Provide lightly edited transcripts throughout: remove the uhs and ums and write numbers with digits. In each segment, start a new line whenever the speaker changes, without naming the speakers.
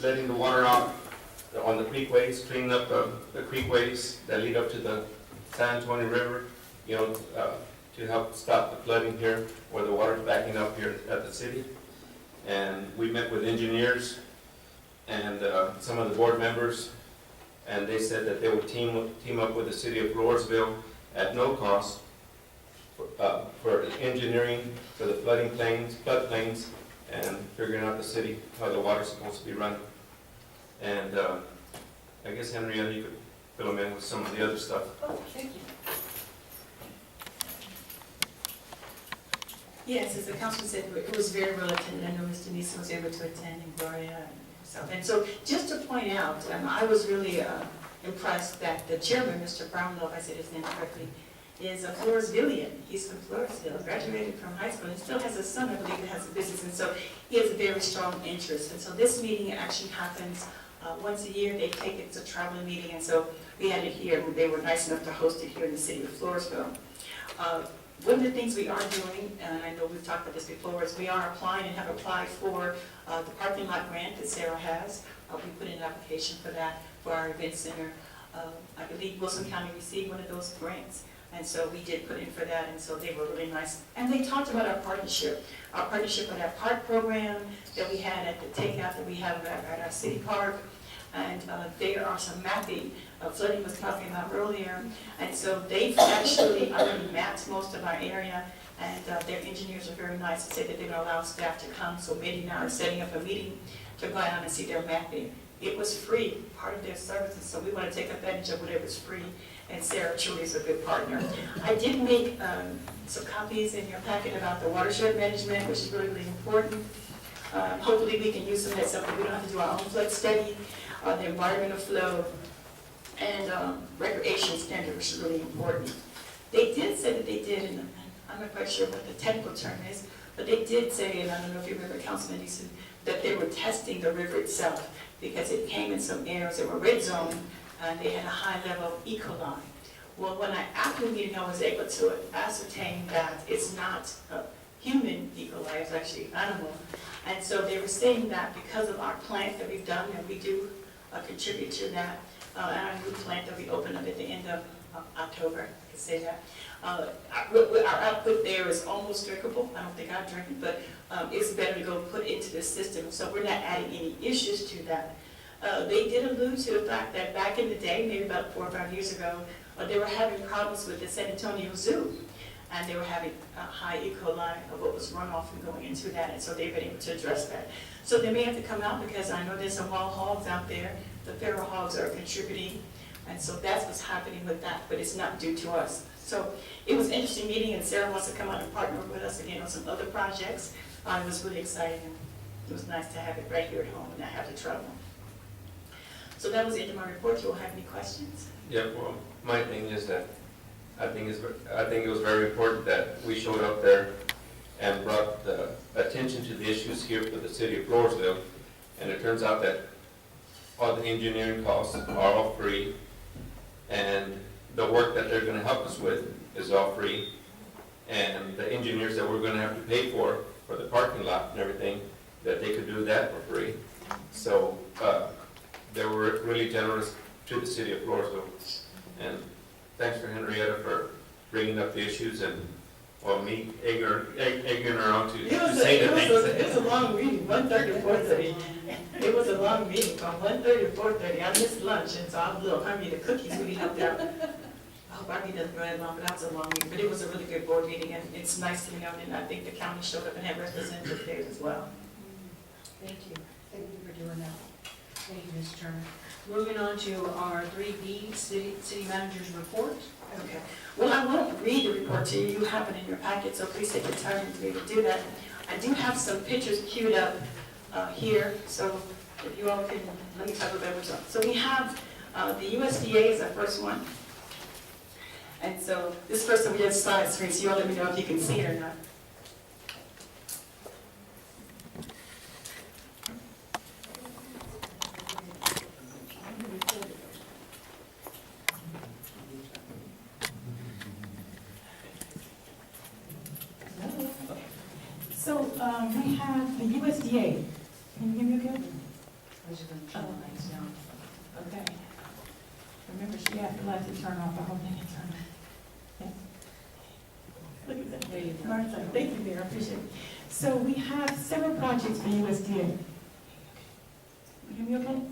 letting the water out on the creekways, cleaning up the creekways that lead up to the San Antonio River, you know, to help stop the flooding here where the water's backing up here at the city. And we met with engineers and some of the board members, and they said that they would team up with the city of Floresville at no cost for engineering for the floodplains, and figuring out the city, how the water's supposed to be run. And I guess Henrietta, you could fill them in with some of the other stuff.
Oh, thank you. Yes, as the council said, it was very well attended. I know Ms. Denise was able to attend, and Gloria and herself. And so, just to point out, I was really impressed that the chairman, Mr. Brownlow, if I said his name correctly, is a Floresvillian. He's from Floresville, graduated from high school, and still has a son, I believe, that has a business. And so, he has a very strong interest. And so, this meeting actually happens once a year. They take it, it's a traveling meeting, and so we had it here. They were nice enough to host it here in the city of Floresville. One of the things we are doing, and I know we've talked about this before, is we are applying and have applied for the parking lot grant that Sarah has. We put in an application for that for our event center. I believe Wilson County received one of those grants, and so we did put in for that, and so they were really nice. And they talked about our partnership with our park program that we had at the takeout that we have at our city park. And there are some mapping, Flooding was talking about earlier, and so they've actually already mapped most of our area, and their engineers are very nice to say that they're going to allow staff to come, so maybe now are setting up a meeting to go out and see their mapping. It was free, part of their services, so we want to take advantage of whatever's free, and Sarah truly is a good partner. I did make some copies in your packet about the watershed management, which is really, really important. Hopefully we can use some of that stuff, but we don't have to do our own flood study, the environmental flow, and recreation standard, which is really important. They did say that they did, and I'm not quite sure what the technical term is, but they did say, and I don't know if you remember Councilman Easton, that they were testing the river itself because it came in some areas that were red zone, and they had a high level of E. coli. Well, when after the meeting, I was able to ascertain that it's not human E. coli, it's actually animal. And so they were saying that because of our plant that we've done, and we do contribute to that, and our new plant that we opened up at the end of October, I can say that. Our output there is almost drinkable. I don't think I drink it, but it's better to go put into the system. So we're not adding any issues to that. They did allude to the fact that back in the day, maybe about 4 or 5 years ago, they were having problems with the San Antonio Zoo. And they were having high E. coli of what was runoff and going into that, and so they've been able to address that. So they may have to come out because I know there's some wild hogs out there. The feral hogs are contributing, and so that's what's happening with that, but it's not due to us. So it was an interesting meeting, and Sarah wants to come out and partner with us again on some other projects. It was really exciting, and it was nice to have it right here at home and not have to travel. So that was the end of my report. Do you all have any questions?
Yeah, well, my thing is that I think it was very important that we showed up there and brought the attention to the issues here for the city of Floresville. And it turns out that all the engineering costs are all free, and the work that they're going to help us with is all free. And the engineers that we're going to have to pay for the parking lot and everything, that they could do that for free. So they were really generous to the city of Floresville. And thanks for Henrietta for bringing up the issues and, well, me egging her on to say the things.
It was a long meeting, 1:30 to 4:30. It was a long meeting from 1:30 to 4:30. I missed lunch, and so I was a little hungry. The cookies really helped out. I hope Arby doesn't go that long, but that was a long meeting. But it was a really good board meeting, and it's nice to know, and I think the county showed up and had representatives there as well.
Thank you. Thank you for doing that. Thank you, Ms. Turner. Moving on to our 3B, City Manager's Report.
Okay. Well, I won't read the report to you. You have it in your packet, so please take your time to be able to do that. I do have some pictures queued up here, so if you all can, let me talk about what's up. So we have the USDA is our first one. And so this first one we have slide screen, so you all let me know if you can see it or not. So we have the USDA. Can you hear me okay?
Those are the channel lights down.
Okay. Remember, she had to let it turn off, I hope they can turn it. Yes. Look at that.
There you go.
Martha, thank you, Mayor, I appreciate it. So we have several projects for USDA. You hear me okay?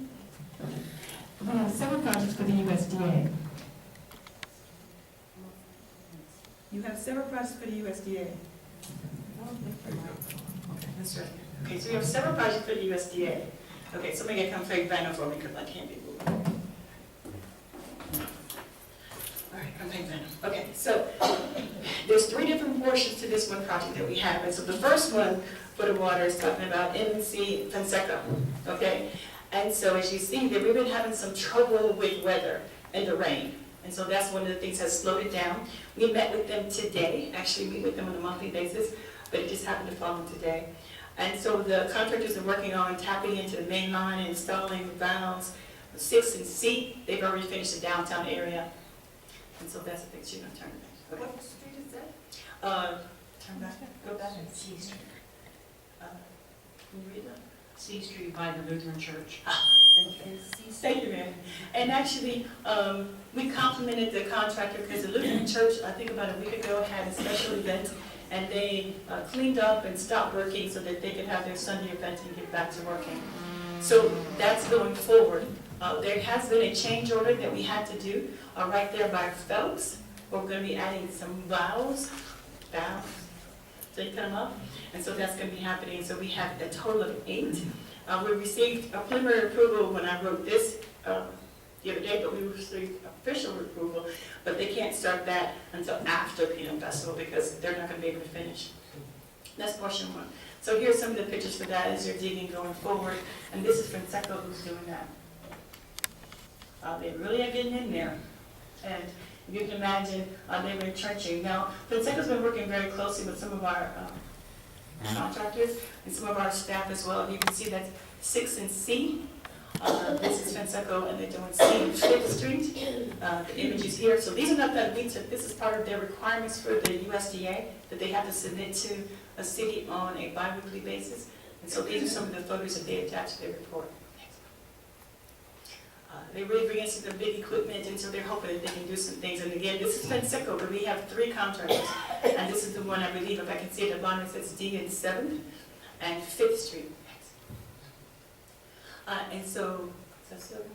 We have several projects for the USDA. You have several projects for the USDA. That's right. Okay, so we have several projects for the USDA. Okay, so maybe I come fake banner for me because I can't be moving. All right, come fake banner. Okay, so there's 3 different portions to this one project that we have. And so the first one for the water is talking about MNC Fonseca, okay? And so as you see, that we've been having some trouble with weather and the rain. And so that's one of the things that slowed it down. We met with them today, actually meet with them on a monthly basis, but it just happened to fall on today. And so the contractors are working on tapping into the main line, installing the valves, 6 and C. They've already finished the downtown area. And so that's the picture, turn it back. Okay.
What street is that?
Turn back, go back.
C Street.
Can you read that?
C Street by the Lutheran Church.
Thank you, ma'am. And actually, we complimented the contractor because the Lutheran Church, I think about a week ago, had a special event, and they cleaned up and stopped working so that they could have their Sunday event and get back to working. So that's going forward. There has been a change order that we had to do right there by Phelps. We're going to be adding some valves, so you come up, and so that's going to be happening. So we have a total of 8. We received a preliminary approval when I wrote this the other day, but we received official approval, but they can't start that until after PM Festival because they're not going to be able to finish. That's portion 1. So here's some of the pictures for that as you're digging going forward, and this is Fonseca who's doing that. They really are getting in there, and you can imagine they were entrenching. Now, Fonseca's been working very closely with some of our contractors and some of our staff as well. You can see that 6 and C. This is Fonseca, and they're doing C and 5th Street. The images here. So these are not that we took. This is part of their requirements for the USDA that they have to submit to a city on a bi-weekly basis. And so these are some of the photos that they attach to their report. They really bring in some big equipment, and so they're hoping that they can do some things. And again, this is Fonseca, but we have 3 contractors. And this is the one, I believe, if I can see it at the bottom, it says D and 7th and 5th Street. And so,
That's 7th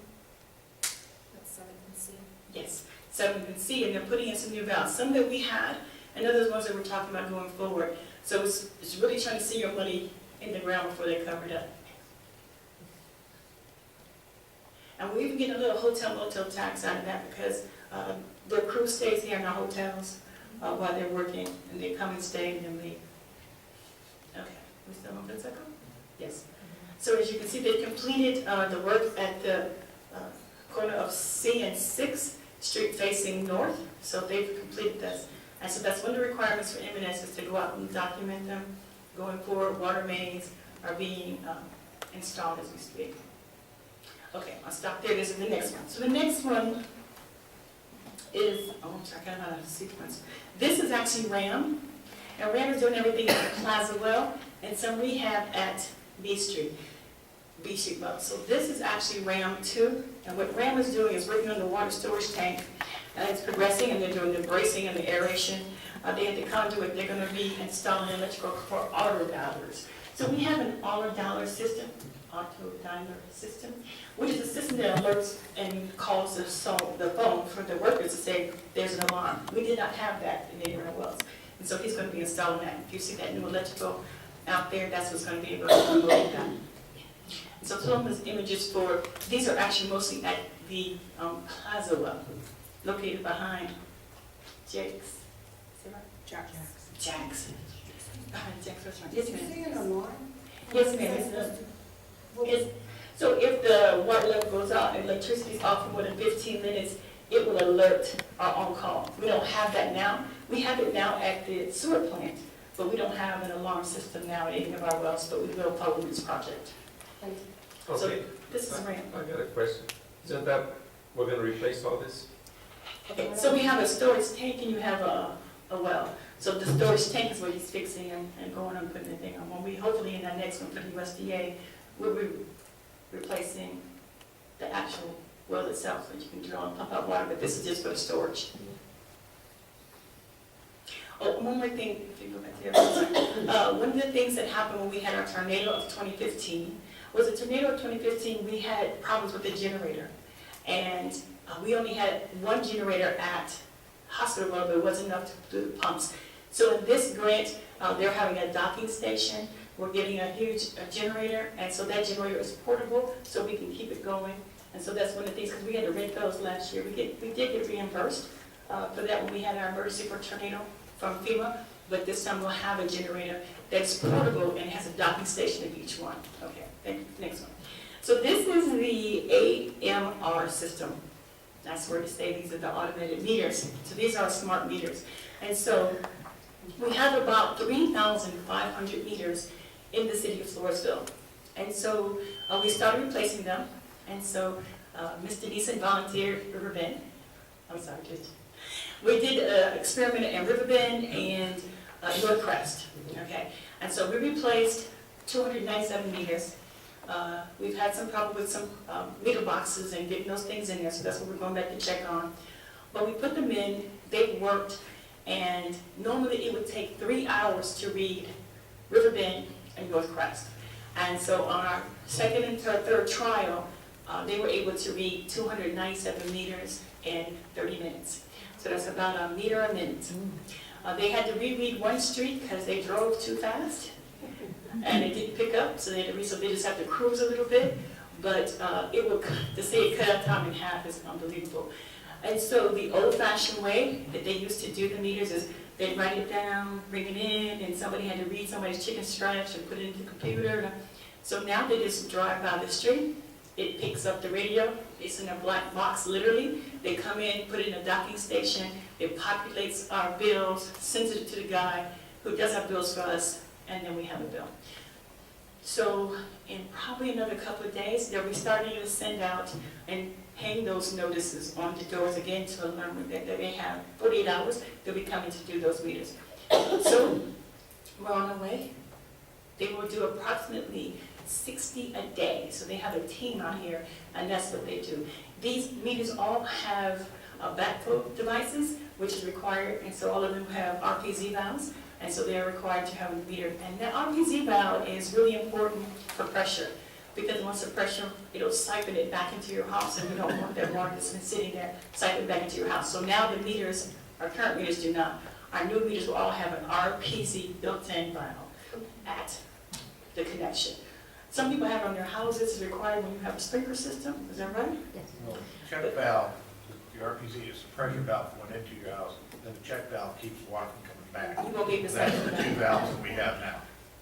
and C.
yes, 7th and C, and they're putting in some new valves. Some that we had, and others ones that we're talking about going forward. So it's really trying to see your money in the ground before they cover it up. And we're even getting a little hotel-motel tax out of that because the crew stays here in our hotels while they're working, and they come and stay and then leave. Okay, we still on Fonseca? Yes. So as you can see, they completed the work at the corner of C and 6th Street facing north. So they've completed this. And so that's one of the requirements for M&S is to go out and document them. Going forward, water mains are being installed as we speak. Okay, I'll stop there. This is the next one. So the next one is, I'm sorry, I got out of sequence. This is actually RAM. And RAM is doing everything at the Plaza Well and some rehab at B Street. Well. So this is actually RAM 2. And what RAM is doing is working on the water storage tank. And it's progressing, and they're doing the bracing and the aeration. They have the conduit. They're going to be installing electrical for auto dialers. So we have an auto dialer system, which is a system that alerts and calls the phone for the workers to say there's an alarm. We did not have that in any of our wells. And so he's going to be installing that. If you see that new electrical out there, that's what's going to be able to promote that. And so some of those images for, these are actually mostly at the Plaza Well, located behind Jake's. Is that right? Jack's. Behind Jack's restaurant. Yes, ma'am.
Is it an alarm?
Yes, ma'am. So if the water level goes out and electricity's off for more than 15 minutes, it will alert our on-call. We don't have that now. We have it now at the sewer plant, but we don't have an alarm system now at any of our wells, but we will follow this project. So
Okay,
this is RAM.
I got a question. Isn't that, we're gonna replace all this?
Okay, so we have a storage tank and you have a well. So the storage tank is what he's fixing and going and putting the thing on. When we hopefully in that next one for the USDA, we'll be replacing actual well itself, so you can drill and pump out water, but this is just for the storage. Oh, one more thing, if you go back to the other side. One of the things that happened when we had our tornado of 2015 was the tornado of 2015, we had problems with the generator. And we only had one generator at hospital road, but it wasn't enough to do the pumps. So in this grant, they're having a docking station. We're getting a huge generator, and so that generator is portable, so we can keep it going. And so that's one of the things, because we had to rent those last year. We did get reimbursed for that when we had our emergency for tornado from FEMA, but this time we'll have a generator that's portable and has a docking station in each one. Okay, thank you. Next one. So this is the AMR system. That's where to say these are the automated meters. So these are smart meters. And so we have about 3,500 meters in the city of Floresville. And so we started replacing them. And so Mr. Deason volunteered Riverbend. I'm sorry, just. We did an experiment in Riverbend and Northcrest, okay? And so we replaced 297 meters. We've had some problem with some meter boxes and getting those things in there, so that's what we're going back to check on. But we put them in, they worked, and normally it would take 3 hours to read Riverbend and Northcrest. And so on our second and third trial, they were able to read 297 meters in 30 minutes. So that's about a meter a minute. They had to reread one street because they drove too fast and it didn't pick up, so they had to so they just have to cruise a little bit. But it will, to say it cut our time in half is unbelievable. And so the old-fashioned way that they used to do the meters is they'd write it down, bring it in, and somebody had to read somebody's chicken scratch and put it into the computer. So now they just drive by the street. It picks up the radio, it's in a black box literally. They come in, put it in a docking station, it populates our bills, sends it to the guy who does our bills for us, and then we have a bill. So in probably another couple of days, they'll be starting to send out and hang those notices on the doors again to alert that they have 48 hours, they'll be coming to do those meters. So we're on our way. They will do approximately 60 a day. So they have a team out here, and that's what they do. These meters all have backflow devices, which is required, and so all of them have RPZ valves, and so they're required to have a meter. And that RPZ valve is really important for pressure, because once the pressure, it'll siphon it back into your house, and we don't want that water that's been sitting there siphoned back into your house. So now the meters, our current meters do not. Our new meters will all have an RPZ built-in valve at the connection. Some people have it on their houses, it's required when you have a sprinkler system, is that right?
Yes.
Well, check valve, the RPZ is the pressure valve going into your house, then the check valve keeps water from coming back.
You won't be able to
That's
siphon
the
it
two
back.
valves that we have now.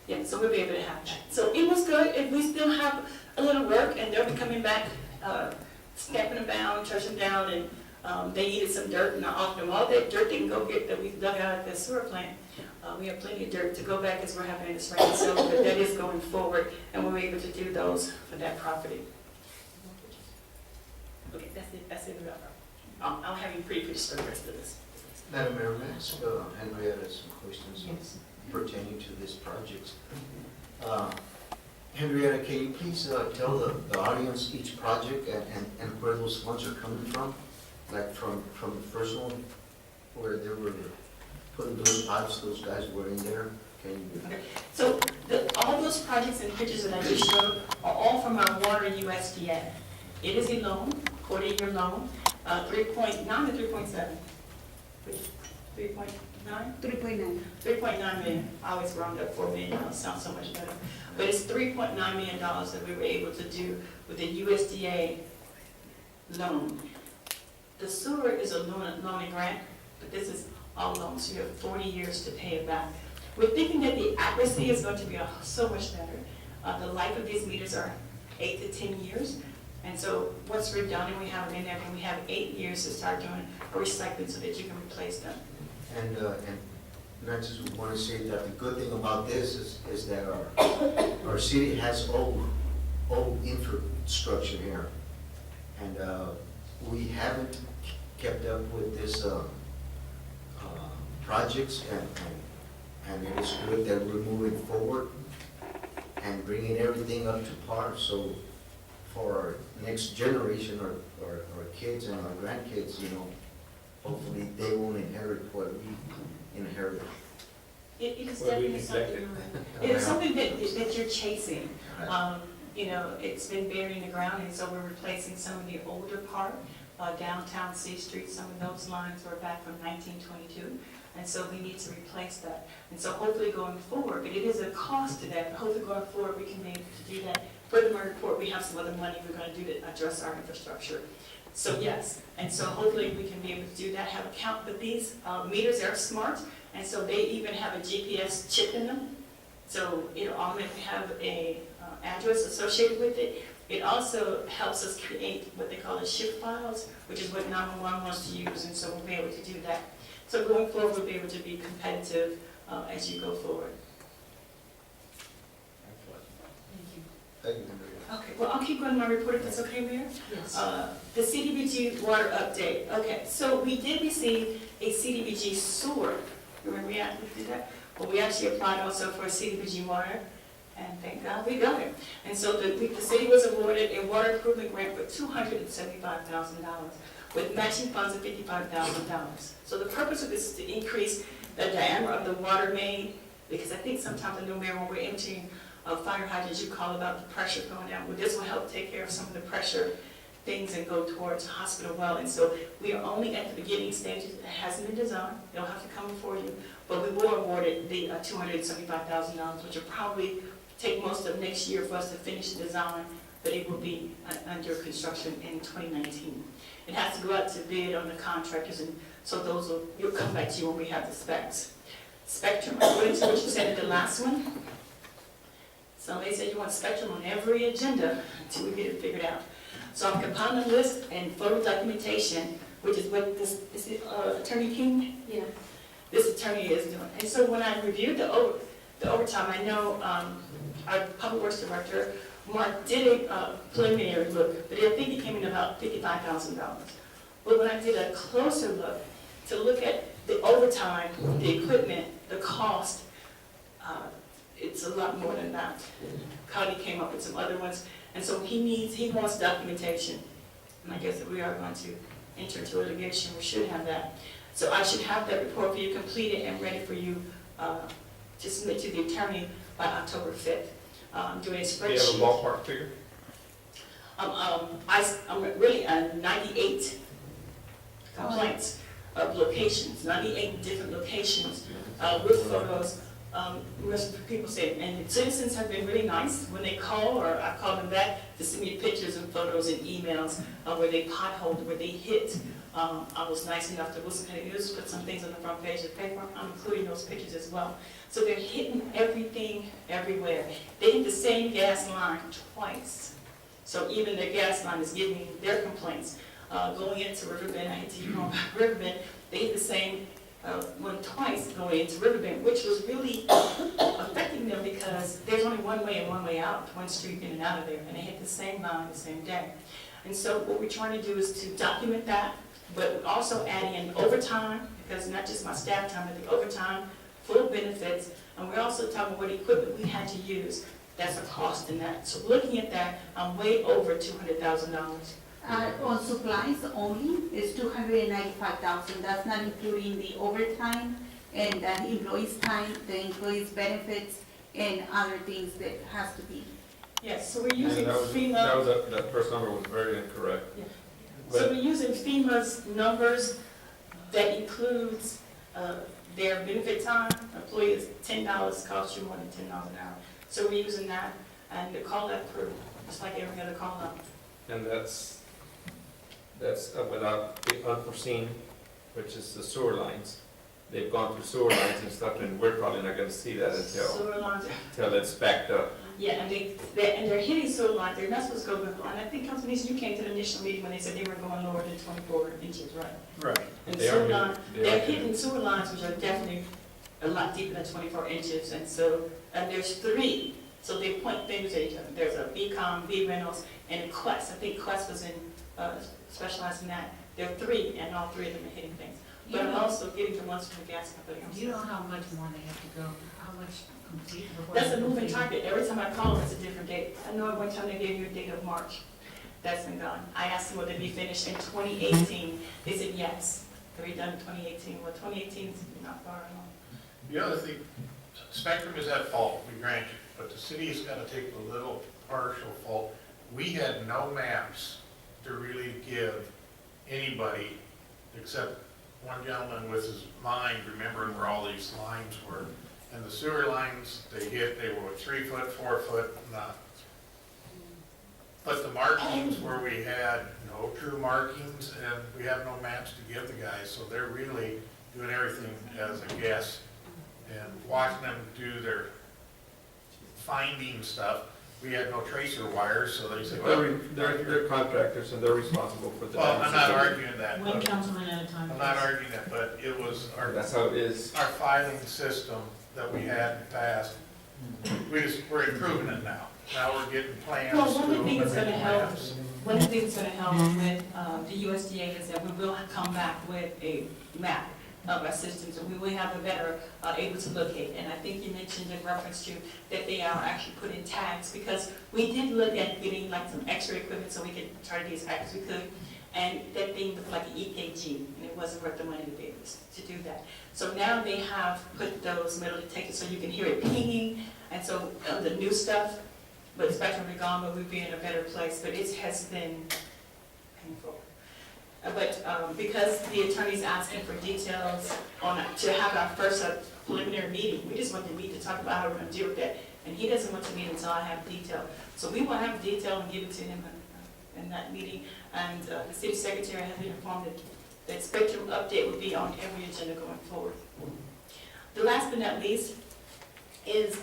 Yeah, so we'll be able to have that. So it was good, and we still have a little work, and they'll be coming back, stamping them down, touching them down, and they needed some dirt, and I offered them all that dirt they can go get that we dug out at the sewer plant. We have plenty of dirt to go back as we're having this rain, so but that is going forward, and we're able to do those for that property. Okay, that's it. I'll have you pre-finish the rest of this.
Madam Mayor, may I ask Henrietta some questions
Yes.
pertaining to this project? Henrietta, can you please tell the audience each project and where those funds are coming from? Like from the first one, where they were putting those pipes, those guys were in there? Can you?
Okay. So all those projects and pictures that I just showed are all from our water USDA. It is a loan, 40-year loan, 3.9 or 3.7? 3.9?
3.9.
3.9 million. I always round up 4 million, it sounds so much better. But it's $3.9 million that we were able to do with the USDA loan. The sewer is a loan and grant, but this is all loans, so you have 40 years to pay it back. We're thinking that the accuracy is going to be so much better. The life of these meters are 8 to 10 years. And so once we're done and we have it in there, then we have 8 years to start doing a recycling so that you can replace them.
And I just want to say that the good thing about this is that our city has old infrastructure here. And we haven't kept up with this projects, and it is good that we're moving forward and bringing everything up to par. So for our next generation or our kids and our grandkids, you know, hopefully they won't inherit what we inherited.
It is
Well, we
definitely something,
neglected.
it is something that you're chasing.
Right.
You know, it's been buried in the ground, and so we're replacing some of the older part, downtown C Street, some of those lines were back from 1922, and so we need to replace that. And so hopefully going forward, but it is a cost to that, but hopefully going forward, we can be able to do that. Further, my report, we have some other money we're gonna do to address our infrastructure. So yes, and so hopefully we can be able to do that, have a count, but these meters are smart, and so they even have a GPS chip in them. So it'll automatically have a address associated with it. It also helps us create what they call the ship files, which is what 911 wants to use, and so we'll be able to do that. So going forward, we'll be able to be competitive as you go forward.
Thank you.
Thank you, Maria.
Okay, well, I'll keep going my report if that's okay, Mayor.
Yes.
The CDBG water update. Okay, so we did receive a CDBG sewer. Remember we did that? Well, we actually applied also for a CDBG water, and thank God we got it. And so the city was awarded a water improvement grant for $275,000 with matching funds of $55,000. So the purpose of this is to increase the diameter of the water main, because I think sometimes I know, Mayor, when we're emptying fire hydrants, you call about the pressure going down. Well, this will help take care of some of the pressure things and go towards hospital well. And so we are only at the beginning stages. It hasn't been designed. They'll have to come before you. But we were awarded the $275,000, which will probably take most of next year for us to finish the design, but it will be under construction in 2019. It has to go out to bid on the contractors, and so those will, you'll come back to you when we have the specs. Spectrum, according to what you said in the last one, somebody said you want spectrum on every agenda until we get it figured out. So I'm compiling a list and photo documentation, which is what this Attorney King?
Yeah.
This attorney is doing. And so when I reviewed the overtime, I know our Public Works Director, Mark, did a preliminary look, but I think it came in about $55,000. But when I did a closer look, to look at the overtime, the equipment, the cost, it's a lot more than that. Connie came up with some other ones, and so he wants documentation. And I guess if we are going to enter into litigation, we should have that. So I should have that report for you completed and ready for you to submit to the attorney by October 5th. I'm doing a spreadsheet.
Do you have a ballpark figure?
I'm really 98 complaints of locations, 98 different locations with photos. People say, and citizens have been really nice when they call, or I call them back to send me pictures and photos and emails where they potholed, where they hit. I was nice enough to Wilson County News, put some things on the front page of the paper. I'm including those pictures as well. So they're hitting everything everywhere. They hit the same gas line twice. So even their gas line is giving their complaints. Going into Riverbend, I hate to use Riverbend, they hit the same one twice going into Riverbend, which was really affecting them because there's only one way and one way out, one street in and out of there, and they hit the same line the same day. And so what we're trying to do is to document that, but we're also adding in overtime, because not just my staff time, but the overtime, full benefits, and we're also talking what equipment we had to use. That's a cost in that. So looking at that, I'm way over $200,000.
On supplies only is $295,000. That's not including the overtime and the employees' time, the employees' benefits, and other things that has to be.
Yes, so we're using FEMA.
That first number was very incorrect.
Yeah. So we're using FEMA's numbers that includes their benefit time. Employee is $10, costs you more than $10 an hour. So we're using that, and the call-out crew, just like every other call-out.
And that's without the unforeseen, which is the sewer lines. They've gone through sewer lines and stuff, and we're probably not gonna see that
Sewer lines,
until it's backed up.
yeah, and they're hitting sewer lines. They're not supposed to go below. And I think Councilman Eason, you came to the initial meeting when they said they were going lower than 24 inches, right?
Right.
And
They are
sewer
hitting-
line,
they are
they're
hitting.
hitting sewer lines, which are definitely a lot deeper than 24 inches. And so, and there's 3. So they point fingers at each other. There's a BCOM, B Reynolds, and a Quest. I think Quest was in, specialized in that. There are 3, and all 3 of them are hitting things. But I'm also getting the ones from the gas company.
Do you know how much more they have to go, how much complete? before
That's a
they
moving
complete?
target. Every time I call, it's a different date. I know at one time they gave you a date of March. that's been gone. I asked them, will they be finished in 2018? They said yes, they'll be done in 2018. Well, 2018 is not far along.
The other thing, Spectrum is at fault, we grant you, but the city's gotta take a little partial fault. We had no maps to really give anybody, except one gentleman with his mind remembering where all these lines were. And the sewer lines, they were 3 foot, 4 foot, not. But the markings where we had no true markings, and we have no maps to give the guys, so they're really doing everything as a guess. And watching them do their finding stuff, we had no tracer wires, so they said, well,
They're contractors and they're responsible for the.
well, I'm not arguing that,
One
but,
councilman at a time.
I'm not arguing that, but it was
That's how it is.
our filing system that we had in the past. We're improving it now. Now we're getting plans.
Well, one of the
to-
things that's gonna help, one of the things that's gonna help with the USDA is that we will come back with a map of our systems, and we will have a better, able to locate. And I think you mentioned in reference to that they are actually putting tags, because we did look at getting like some extra equipment so we could try to be as accurate as we could. And that thing looked like an EKG, and it wasn't worth the money to be able to do that. So now they have put those metal detectors so you can hear it pinging, and so the new stuff, but Spectrum will be gone, but we'll be in a better place, but it has been painful. But because the attorney's asking for details on, to have our first preliminary meeting, we just want to meet to talk about how we're gonna deal with that. And he doesn't want to meet until I have detail. So we will have detail and give it to him in that meeting. And the city secretary has been informed that Spectrum update will be on every agenda going forward. The last but not least is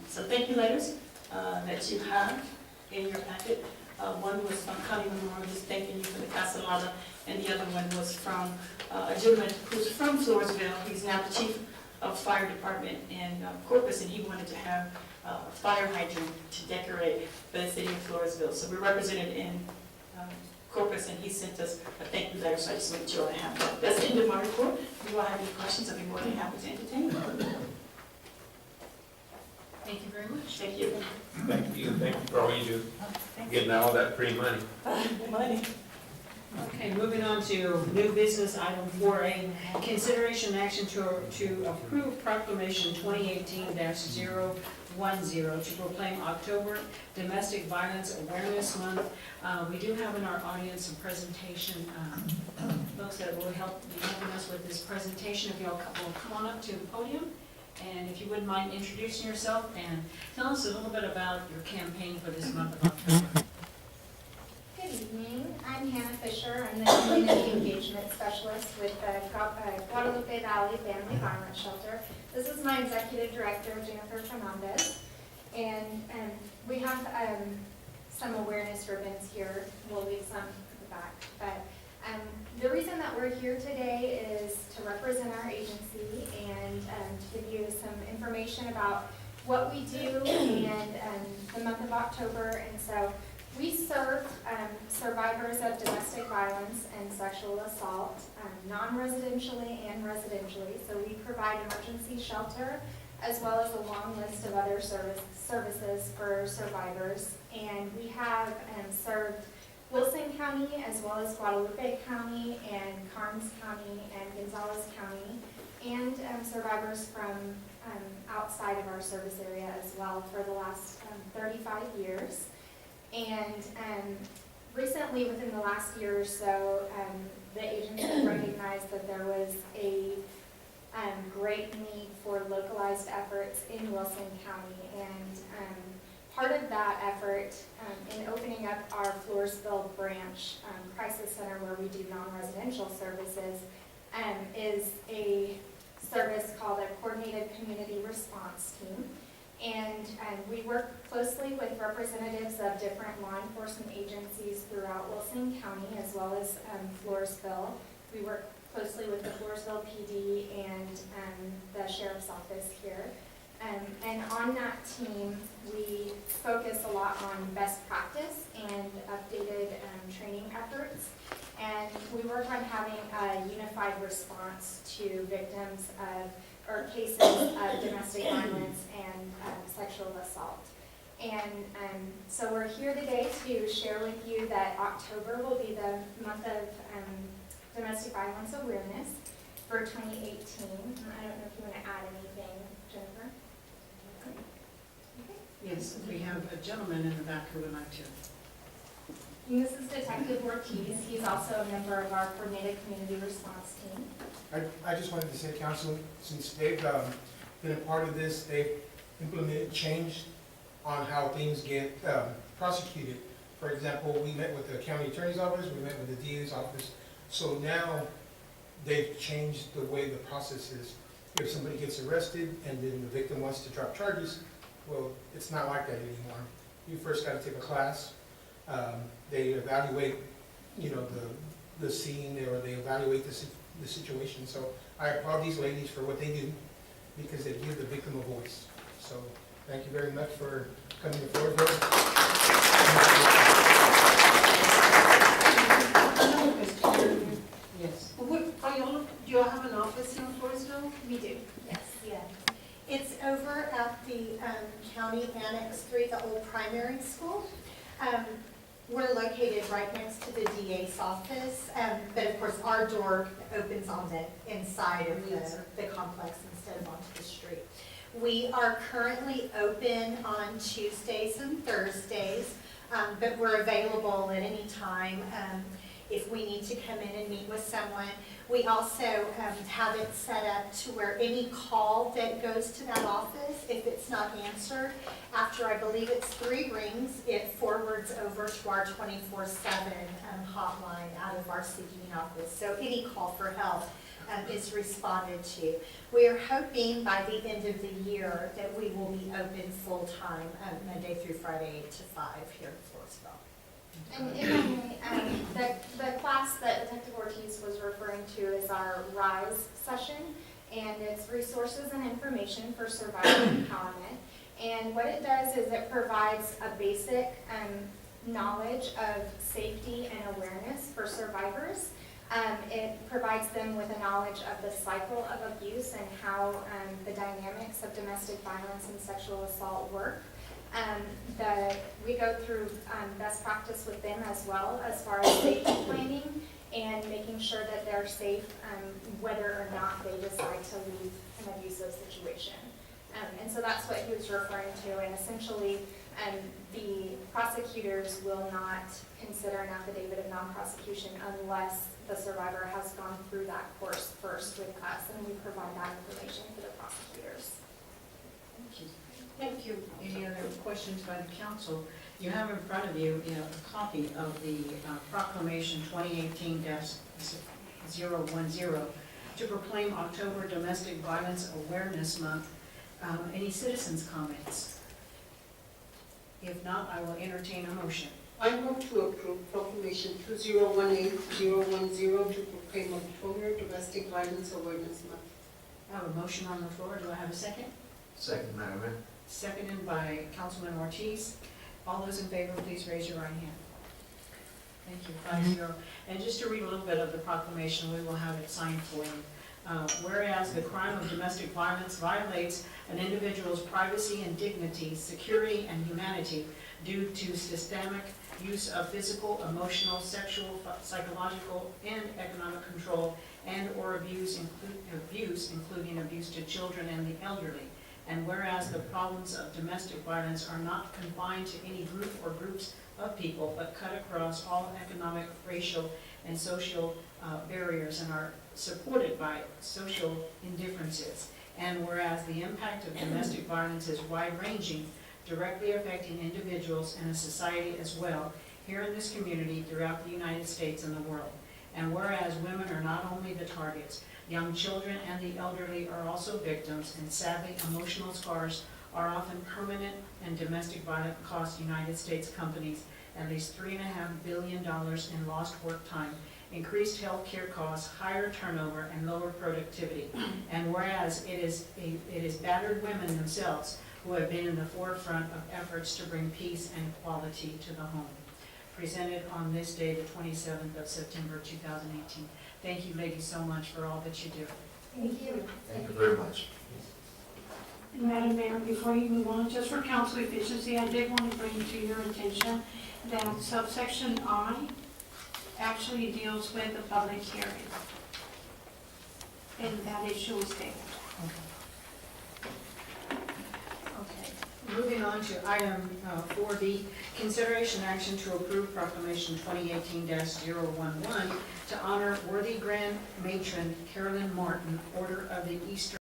some thank you letters that you have in your packet. One was from Connie Memorial, just thanking you for the Castellana, and the other one was from a gentleman who's from Floresville. He's now the chief of fire department in Corpus, and he wanted to have a fire hydrant to decorate for the city of Floresville. So we're represented in Corpus, and he sent us a thank you letter, so I just made sure I have that. That's the end of my report. If you all have any questions, I'll be more than happy to entertain them.
Thank you very much.
Thank you.
Thank you for all you do, getting all that free money.
Money.
Okay, moving on to new business, item 4A, consideration and action to approve proclamation 2018-010 to proclaim October Domestic Violence Awareness Month. We do have in our audience a presentation, folks that will be helping us with this presentation. If y'all will come on up to the podium, and if you wouldn't mind introducing yourself and tell us a little bit about your campaign for this month of October.
Good evening, I'm Hannah Fisher, I'm the Community Engagement Specialist with the Guadalupe Valley Family Violence Shelter. This is my Executive Director, Jennifer Fernandez, and we have some awareness ribbons here. We'll leave some at the back, but the reason that we're here today is to represent our agency and to give you some information about what we do and the month of October. And so we serve survivors of domestic violence and sexual assault, non-residentially and residentially. So we provide emergency shelter as well as a long list of other services for survivors. And we have served Wilson County as well as Guadalupe County and Karnes County and Gonzales County, and survivors from outside of our service area as well for the last 35 years. And recently, within the last year or so, the agency recognized that there was a great need for localized efforts in Wilson County. And part of that effort in opening up our Floresville branch crisis center where we do non-residential services is a service called a Coordinated Community Response Team. And we work closely with representatives of different law enforcement agencies throughout Wilson County as well as Floresville. We work closely with the Floresville PD and the Sheriff's Office here. And on that team, we focus a lot on best practice and updated training efforts. And we work on having a unified response to victims of or cases of domestic violence and sexual assault. And so we're here today to share with you that October will be the month of domestic violence awareness for 2018. I don't know if you want to add anything, Jennifer.
Yes, we have a gentleman in the back who would like to.
And this is Detective Ortiz. He's also a member of our coordinated community response team.
I just wanted to say, Council, since they've been a part of this, they've implemented change on how things get prosecuted. For example, we met with the county attorney's office, we met with the DA's office. So now they've changed the way the process is. If somebody gets arrested and then the victim wants to drop charges, well, it's not like that anymore. You first got to take a class. They evaluate, the scene, or they evaluate the situation. So I applaud these ladies for what they do, because they give the victim a voice. So thank you very much for coming to Floresville.
Yes.
Do you have an office in Floresville?
We do, yes.
Yeah, it's over at the County Annex 3, the old primary school. We're located right next to the DA's office, but of course our door opens on the inside of the complex instead of onto the street. We are currently open on Tuesdays and Thursdays, but we're available at any time if we need to come in and meet with someone. We also have it set up to where any call that goes to that office, if it's not answered, after I believe it's 3 rings, it forwards over to our 24/7 hotline out of our Seguin office. So any call for help is responded to. We are hoping by the end of the year that we will be open full-time, Monday through Friday, 8 to 5 here in Floresville.
And if I may, the class that Detective Ortiz was referring to is our RISE session, and it's resources and information for survivor empowerment. And what it does is it provides a basic knowledge of safety and awareness for survivors. It provides them with a knowledge of the cycle of abuse and how the dynamics of domestic violence and sexual assault work. We go through best practice with them as well, as far as safety planning and making sure that they're safe whether or not they decide to leave an abusive situation. And so that's what he was referring to, and essentially the prosecutors will not consider an affidavit of non-prosecution unless the survivor has gone through that course first with us, and we provide that information for the prosecutors.
Thank you. Thank you. Any other questions by the council? You have in front of you, a copy of the proclamation 2018-010 to proclaim October Domestic Violence Awareness Month. Any citizens' comments? If not, I will entertain a motion.
I move to approve Proclamation 2018-010 to proclaim October Domestic Violence Awareness Month.
I have a motion on the floor. Do I have a second?
Second, Madam Mayor.
Seconded by Councilman Ortiz. All those in favor, please raise your right hand. Thank you. 5-0. And just to read a little bit of the proclamation, we will have it signed for you. Whereas the crime of domestic violence violates an individual's privacy and dignity, security, and humanity due to systemic use of physical, emotional, sexual, psychological, and economic control and/or abuse, including abuse to children and the elderly. And whereas the problems of domestic violence are not confined to any group or groups of people, but cut across all economic, racial, and social barriers and are supported by social indifferences. And whereas the impact of domestic violence is wide-ranging, directly affecting individuals and a society as well, here in this community, throughout the United States and the world. And whereas women are not only the targets, young children and the elderly are also victims, and sadly, emotional scars are often permanent, and domestic violence costs United States companies at least $3.5 billion in lost work time, increased health care costs, higher turnover, and lower productivity. And whereas it is battered women themselves who have been in the forefront of efforts to bring peace and equality to the home. Presented on this day, the 27th of September, 2018. Thank you, ladies, so much for all that you do.
Thank you.
Thank you very much.
Madam Mayor, before you move on, just for council efficiency, I did want to bring to your attention that subsection I actually deals with the public hearing. And that issue is tabled.
Okay, moving on to item 4B, consideration action to approve proclamation 2018-011 to honor worthy Grand Matron Carolyn Martin, Order of the Eastern